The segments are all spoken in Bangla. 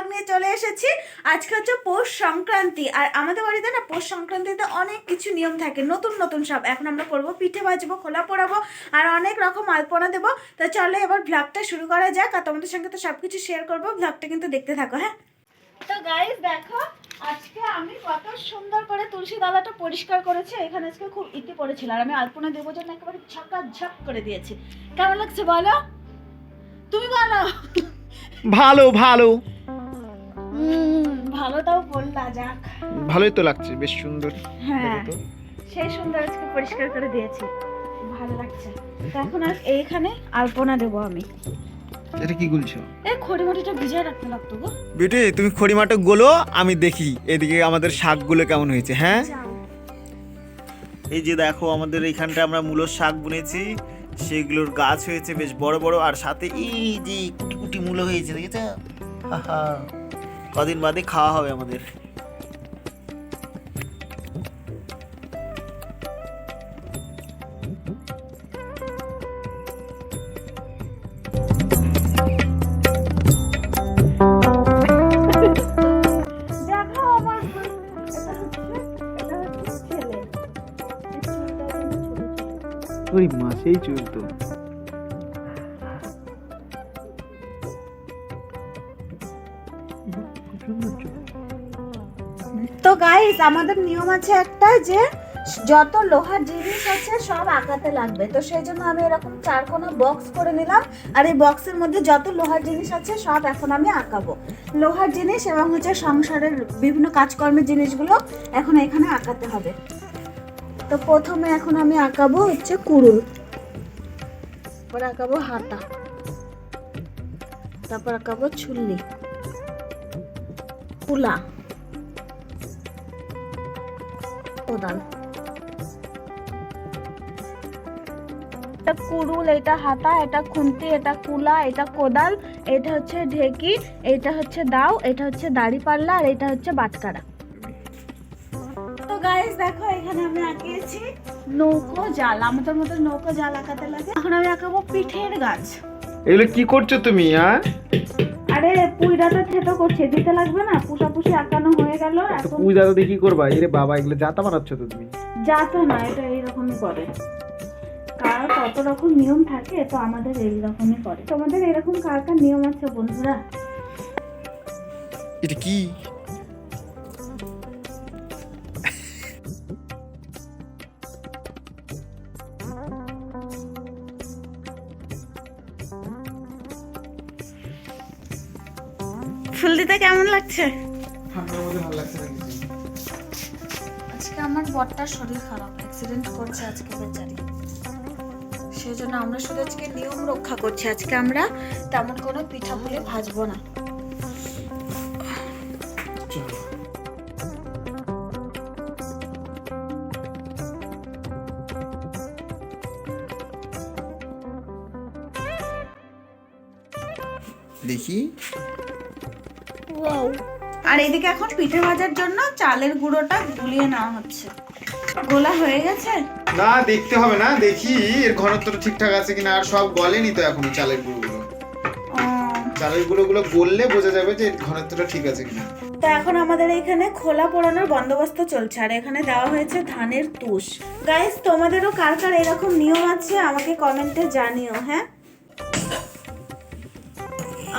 ব্লগ নিয়ে চলে এসেছি। আজকে হচ্ছে পৌষ সংক্রান্তি, আর আমাদের বাড়িতে না পৌষ সংক্রান্তিতে অনেক কিছু নিয়ম থাকে, নতুন নতুন সব। এখন আমরা করবো পিঠে ভাজবো, খোলা পোড়াবো, আর অনেক রকম আলপনা দেবো। তো চলো এবার ব্লগটা শুরু করা যাক, আর তোমাদের সঙ্গে তো সবকিছু শেয়ার করবো। ব্লগটা কিন্তু দেখতে থাকো। হ্যাঁ, তো গাইস দেখো আজকে আমি কত সুন্দর করে তুলসী দাদাটা পরিষ্কার করেছি। এখানে আজকে খুব ইতি পড়েছিল, আর আমি আলপনা দেবো জন্য একেবারে ঝাঁক করে দিয়েছি। কেমন লাগছে বলো, তুমি বলো। ভালো ভালো ভালোটাও বললা, যাক ভালোই তো লাগছে, বেশ সুন্দর। হ্যাঁ, দেখো তো। সেই সুন্দর আজকে পরিষ্কার করে দিয়েছি, ভালো লাগছে। তো এখন আর এইখানে আলপনা দেবো আমি। এটা কি গুলছো? এই খড়িমড়িটা ভিজিয়ে রাখতে লাগতো গো। বেটে তুমি খড়িমাটা গোলো, আমি দেখি এদিকে আমাদের শাকগুলো কেমন হয়েছে। হ্যাঁ, যাও। এই যে দেখো আমাদের এইখানটা আমরা মূলোর শাক বুনেছি, সেগুলোর গাছ হয়েছে বেশ বড় বড়, আর সাথে এই যে কুটি কুটি মূলো হয়েছে, দেখেছো? হাহা, কদিন বাদে খাওয়া হবে আমাদের। দেখো আমার এটা হচ্ছে ছেলে। এই চুলটা কিন্তু ছোট ছোট। ওই মা, সেই চুল তো। তো গাইস আমাদের নিয়ম আছে একটা, যে যত লোহার জিনিস আছে সব আঁকাতে লাগবে। তো সেই জন্য আমি এরকম চারকোনা বক্স করে নিলাম, আর এই বক্সের মধ্যে যত লোহার জিনিস আছে সব এখন আমি আঁকাবো। লোহার জিনিস এবং হচ্ছে সংসারের বিভিন্ন কাজকর্মের জিনিসগুলো এখন এখানে আঁকাতে হবে। তো প্রথমে এখন আমি আঁকাবো হচ্ছে কুড়ুল, তারপর আঁকাবো হাতা, তারপর আঁকাবো ছুল্লি, কুলা, কোদাল। এটা কুড়ুল, এটা হাতা, এটা খুন্তি, এটা কুলা, এটা কোদাল, এটা হচ্ছে ঢেকি, এটা হচ্ছে দাও, এটা হচ্ছে দাড়িপাল্লা, আর এটা হচ্ছে বাটকারা। তো গাইস দেখো এখানে আমি আঁকিয়েছি নৌকো জাল। আমাদের মতো নৌকো জাল আঁকাতে লাগে। এখন আমি আঁকাবো পিঠের গাছ। এগুলো কি করছো তুমি? আরে পুইডাটা থেতো করছে, দিতে লাগবে না? পুষাপুষি আঁকানো হয়ে গেল। এখন পূজা তো দেখি করবা? এরে বাবা, এগুলো জাতা বানাচ্ছ তো তুমি? যাতো না, এটা এইরকমই করে। কার কত রকম নিয়ম থাকে, তো আমাদের এইরকমই করে। তোমাদের এরকম কার কার নিয়ম আছে বন্ধুরা? এটা কি? ফুল দিতে কেমন লাগছে? ঠান্ডার মধ্যে ভালো লাগছে না কিছু। আজকে আমার বরটার শরীর খারাপ, অ্যাক্সিডেন্ট করছে আজকে বেচারি। সেই জন্য আমরা শুধু আজকে নিয়ম রক্ষা করছি। আজকে আমরা তেমন কোনো পিঠা পুলি ভাজবো না। দেখি। আর এদিকে এখন পিঠে ভাজার জন্য চালের গুঁড়োটা গুলিয়ে নেওয়া হচ্ছে। গোলা হয়ে গেছে? না, দেখতে হবে না, দেখি এর ঘনত্বটা ঠিকঠাক আছে কিনা। আর সব গলেনি তো এখনো চালের গুঁড়োগুলো। চালের গুঁড়োগুলো গললে বোঝা যাবে যে এর ঘনত্বটা ঠিক আছে কিনা। তো এখন আমাদের এখানে খোলা পোড়ানোর বন্দোবস্ত চলছে, আর এখানে দেওয়া হয়েছে ধানের তুষ। গাইস তোমাদেরও কার কার এরকম নিয়ম আছে আমাকে কমেন্টে জানিও। হ্যাঁ,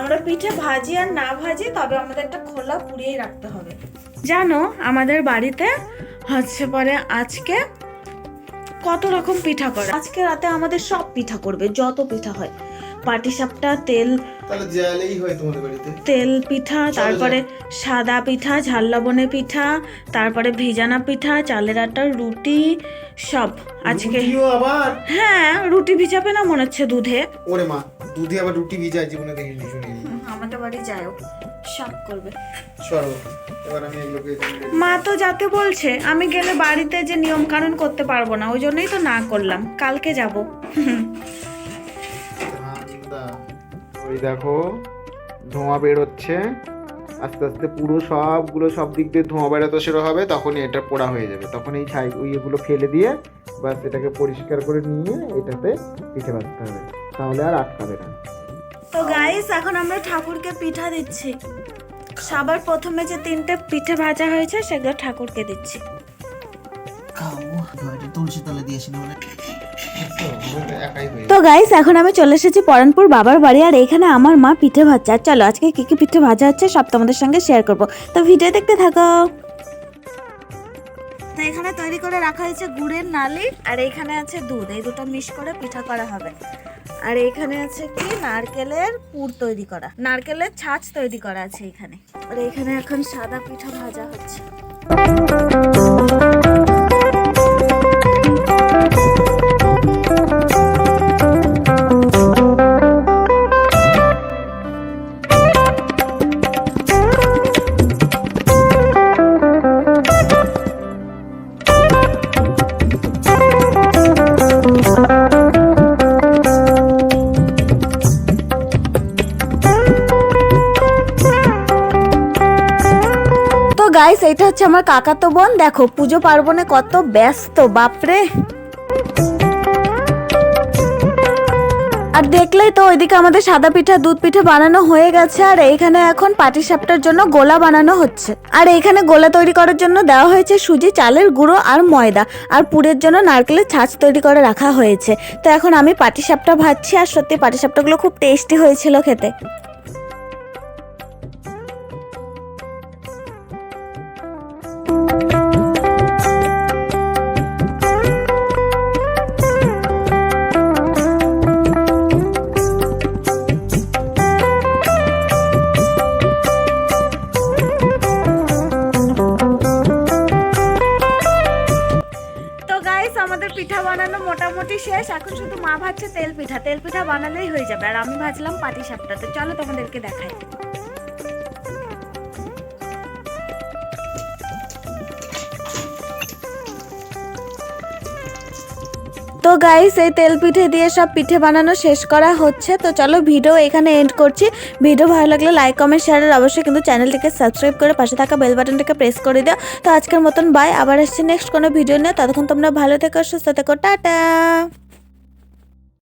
আমরা পিঠে ভাজি আর না ভাজি, তবে আমাদের একটা খোলা পুড়িয়েই রাখতে হবে। জানো আমাদের বাড়িতে হচ্ছে পরে আজকে কত রকম পিঠা করে। আজকে রাতে আমাদের সব পিঠা করবে, যত পিঠা হয়। পাটিসাপটা, তাহলে জালেই হয় তোমাদের বাড়িতে। তেল পিঠা, তারপরে সাদা পিঠা, ঝাল লবণের পিঠা, তারপরে ভিজানা পিঠা, চালের আটার রুটি, সব আজকে। আবার হ্যাঁ, রুটি ভিজাবে না মনে হচ্ছে দুধে? ওরে মা, দুধে আবার রুটি ভিজায়? জীবনে দেখিনি, শুনিনি। আমাদের বাড়ি যাও, সব করবে। সরো, এবার আমি এগুলোকে। মা তো যাতে বলছে, আমি গেলে বাড়িতে যে নিয়ম কানুন করতে পারবো না, ওই জন্যই তো না করলাম। কালকে যাব। ওই দেখো ধোঁয়া বেরোচ্ছে আস্তে আস্তে, পুরো সবগুলো সব দিক দিয়ে ধোঁয়া বেরোতে শুরু হবে। তখনই এটা পোড়া হয়ে যাবে। তখন এই ছাই এগুলো ফেলে দিয়ে বাস এটাকে পরিষ্কার করে নিয়ে এটাতে পিঠে ভাজতে হবে, তাহলে আর আটকাবে না। তো গাইস এখন আমরা ঠাকুরকে পিঠা দিচ্ছি। সবার প্রথমে যে 3টে পিঠে ভাজা হয়েছে সেগুলো ঠাকুরকে দিচ্ছি। তুলসী তলে দিয়েছিল একাই হয়ে তো গাইস এখন আমি চলে এসেছি পরানপুর বাবার বাড়ি, আর এখানে আমার মা পিঠে ভাজছে। আর চলো আজকে কি কি পিঠে ভাজা হচ্ছে সব তোমাদের সঙ্গে শেয়ার করব, তো ভিডিও দেখতে থাকো। তো এখানে তৈরি করে রাখা হয়েছে গুড়ের নালি, আর এখানে আছে দুধ, এই দুটো মিক্স করে পিঠা করা হবে। আর এখানে আছে কি নারকেলের পুর তৈরি করা, নারকেলের ছাঁচ তৈরি করা আছে এখানে। আর এখানে এখন সাদা পিঠা ভাজা হচ্ছে। তো গাইস এটা হচ্ছে আমার কাকাতো বোন, দেখো পুজো পার্বণে কত ব্যস্ত, বাপরে। আর দেখলেই তো ওইদিকে আমাদের সাদা পিঠা দুধ পিঠা বানানো হয়ে গেছে, আর এইখানে এখন পাটিসাপটার জন্য গোলা বানানো হচ্ছে। আর এইখানে গোলা তৈরি করার জন্য দেওয়া হয়েছে সুজি, চালের গুঁড়ো আর ময়দা, আর পুরের জন্য নারকেলের ছাঁচ তৈরি করে রাখা হয়েছে। তো এখন আমি পাটিসাপটা ভাজছি, আর সত্যি পাটিসাপটাগুলো খুব টেস্টি হয়েছিল খেতে। আমাদের পিঠা বানানো মোটামুটি শেষ, এখন শুধু মা ভাজছে তেল পিঠা। তেল পিঠা বানালেই হয়ে যাবে, আর আমি ভাজলাম পাটিসাপটা। তো চলো তোমাদেরকে দেখাই। তো গাইস এই তেল পিঠে দিয়ে সব পিঠে বানানো শেষ করা হচ্ছে। তো চলো ভিডিও এখানে এন্ড করছি। ভিডিও ভালো লাগলে লাইক কমেন্ট শেয়ার, আর অবশ্যই কিন্তু চ্যানেলটিকে সাবস্ক্রাইব করে পাশে থাকা বেল বাটনটাকে প্রেস করে দিও। তো আজকের মতন বাই, আবার আসছি নেক্সট কোনো ভিডিও নিয়ে। ততক্ষণ তোমরা ভালো থেকো, সুস্থ থেকো, টাটা।